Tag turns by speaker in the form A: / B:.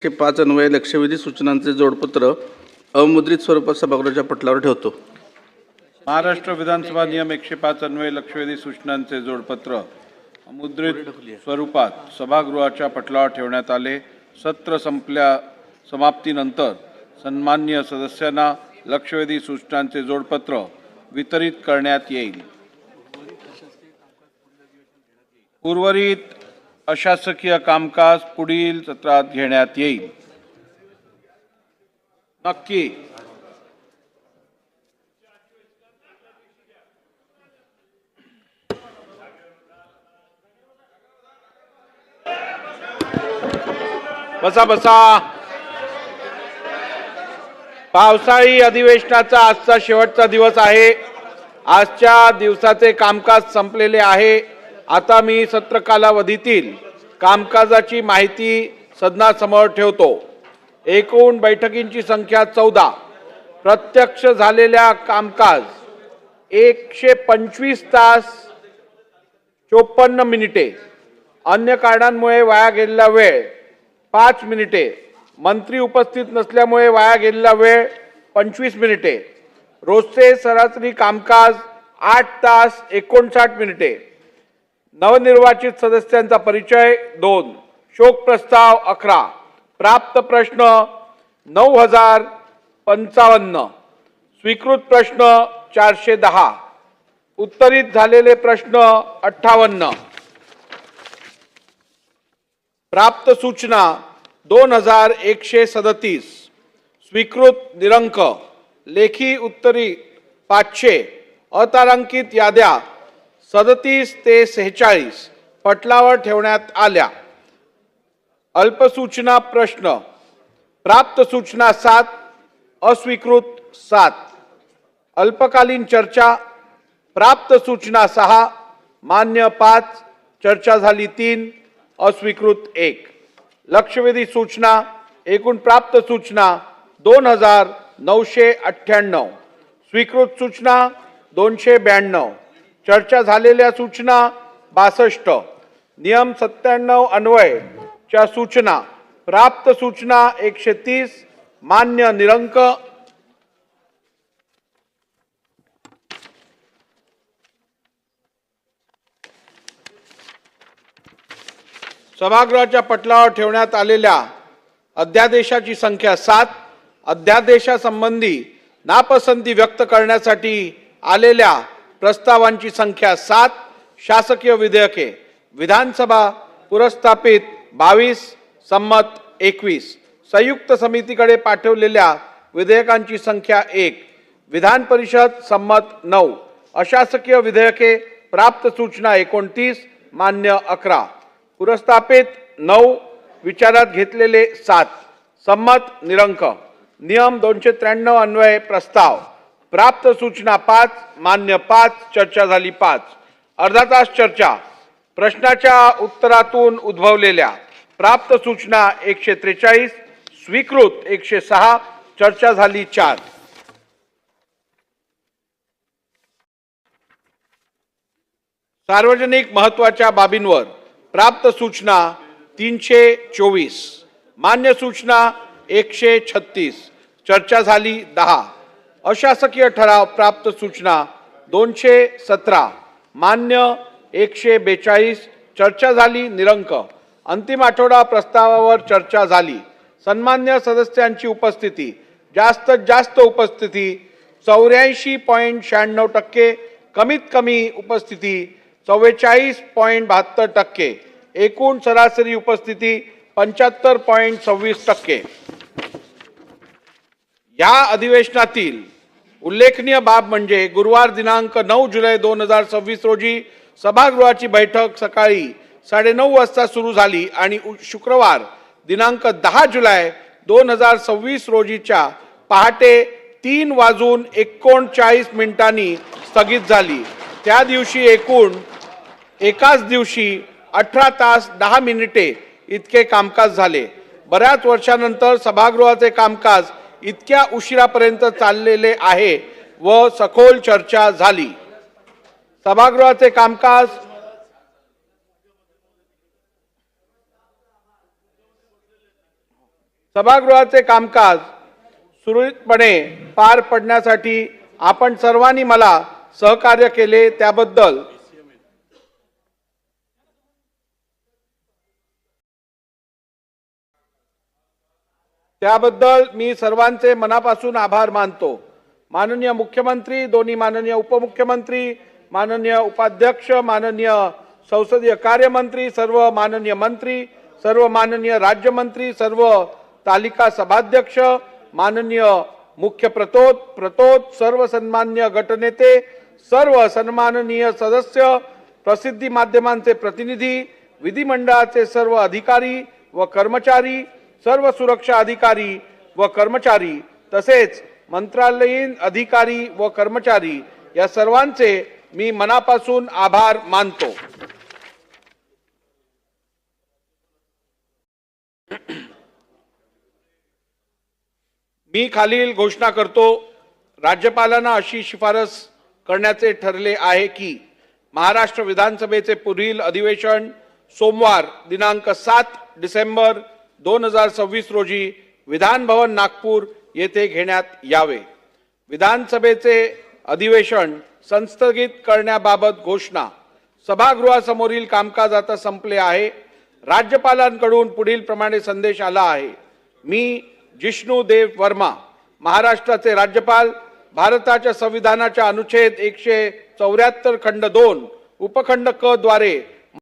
A: 5 अन्वये लक्षवेधी सूचनांचे जोडपत्र अमुद्रित स्वरूपात सभागृहाच्या पटलावर ठेवतो।
B: महाराष्ट्र विधानसभा नियम 105 अन्वये लक्षवेधी सूचनांचे जोडपत्र अमुद्रित स्वरूपात सभागृहाच्या पटलावर ठेवण्यात आले। सत्र समाप्तीनंतर सन्माननीय सदस्यांना लक्षवेधी सूचनांचे जोडपत्र वितरित करण्यात येईल। उर्वरित अशासकीय कामकाज पुढील सत्रात घेण्यात येईल। नक्की बसा बसा। पावसाळी अधिवेशनाचा आजचा शेवटचा दिवस आहे। आजच्या दिवसाचे कामकाज संपलेले आहे। आता मी सत्र कालावधीतील कामकाजाची माहिती सदनासमोर ठेवतो। एकूण बैठकींची संख्या 14। प्रत्यक्ष झालेल्या कामकाज 125 तास 54 मिनिटे। अन्य कारणांमुळे वाया गेलेला वेळ 5 मिनिटे। मंत्री उपस्थित नसल्यामुळे वाया गेलेला वेळ 25 मिनिटे। रोजचे सरासरी कामकाज 8 तास 59 मिनिटे। नवनिर्वाचित सदस्यांचा परिचय 2। शोक प्रस्ताव 11। प्राप्त प्रश्न 9055। स्वीकृत प्रश्न 410। उत्तरित झालेले प्रश्न 58। प्राप्त सूचना 2137। स्वीकृत निरंक लेखी उत्तरी 500। अतारांकित याद्या 37 ते 46 पटलावर ठेवण्यात आल्या। अल्पसूचना प्रश्न प्राप्त सूचना 7। अस्वीकृत 7। अल्पकालीन चर्चा प्राप्त सूचना 6। मान्य 5। चर्चा झाली 3। अस्वीकृत 1। लक्षवेधी सूचना एकूण प्राप्त सूचना 2998। स्वीकृत सूचना 292। चर्चा झालेल्या सूचना 62। नियम 97 अन्वय च्या सूचना प्राप्त सूचना 130। मान्य निरंक सभागृहाच्या पटलावर ठेवण्यात आलेल्या अध्यादेशाची संख्या 7। अध्यादेशासंबंधी नापसंती व्यक्त करण्यासाठी आलेल्या प्रस्तावांची संख्या 7। शासकीय विधेयके विधानसभा पुरस्तापित 22। संमत 21। संयुक्त समितीकडे पाठवलेल्या विधेयकांची संख्या 1। विधान परिषद संमत 9। अशासकीय विधेयके प्राप्त सूचना 29। मान्य 11। पुरस्तापित 9। विचारात घेतलेले 7। संमत निरंक। नियम 293 अन्वये प्रस्ताव प्राप्त सूचना 5। मान्य 5। चर्चा झाली 5। अर्धा तास चर्चा प्रश्नाच्या उत्तरातून उद्भवलेल्या प्राप्त सूचना 143। स्वीकृत 106। चर्चा झाली 4। सार्वजनिक महत्त्वाच्या बाबींवर प्राप्त सूचना 324। मान्य सूचना 136। चर्चा झाली 10। अशासकीय ठराव प्राप्त सूचना 217। मान्य 142। चर्चा झाली निरंक। अंतिम आठवडा प्रस्तावावर चर्चा झाली। सन्मान्य सदस्यांची उपस्थिती जास्तीत जास्त उपस्थिती 84.96%। कमीत कमी उपस्थिती 44.72%। एकूण सरासरी उपस्थिती 75.26%। या अधिवेशनातील उल्लेखनीय बाब म्हणजे गुरुवार दिनांक 9 जुलै 2026 रोजी सभागृहाची बैठक सकाळी 9:30 वाजता सुरू झाली आणि शुक्रवार दिनांक 10 जुलै 2026 रोजीच्या पहाटे 3:39 स्थगित झाली। त्या दिवशी एकूण एकाच दिवशी 18 तास 10 मिनिटे इतके कामकाज झाले। बऱ्याच वर्षानंतर सभागृहाचे कामकाज इतक्या उशिरापर्यंत चाललेले आहे व सखोल चर्चा झाली। सभागृहाचे कामकाज सभागृहाचे कामकाज सुरळीतपणे पार पडण्यासाठी आपण सर्वांनी मला सहकार्य केले त्याबद्दल मी सर्वांचे मनापासून आभार मानतो। माननीय मुख्यमंत्री, दोन्ही माननीय उपमुख्यमंत्री, माननीय उपाध्यक्ष, माननीय संसदीय कार्यमंत्री, सर्व माननीय मंत्री, सर्व माननीय राज्यमंत्री, सर्व तालिका सभाध्यक्ष, माननीय मुख्य प्रतोद, सर्व सन्मान्य गटनेते, सर्व सन्माननीय सदस्य, प्रसिद्धी माध्यमांचे प्रतिनिधी, विधिमंडळाचे सर्व अधिकारी व कर्मचारी, सर्व सुरक्षा अधिकारी व कर्मचारी तसेच मंत्रालयीन अधिकारी व कर्मचारी या सर्वांचे मी मनापासून आभार मानतो। मी खालील घोषणा करतो। राज्यपालांना अशी शिफारस करण्याचे ठरले आहे की महाराष्ट्र विधानसभेचे पुढील अधिवेशन सोमवार दिनांक 7 डिसेंबर 2026 रोजी विधान भवन नागपूर येथे घेण्यात यावे। विधानसभेचे अधिवेशन संस्थगित करण्याबाबत घोषणा। सभागृहासमोरील कामकाज आता संपले आहे। राज्यपालांकडून पुढील प्रमाणे संदेश आला आहे। मी जिष्णू देव वर्मा, महाराष्ट्राचे राज्यपाल, भारताच्या संविधानाच्या अनुच्छेद 174 खंड 2 उपखंड क द्वारे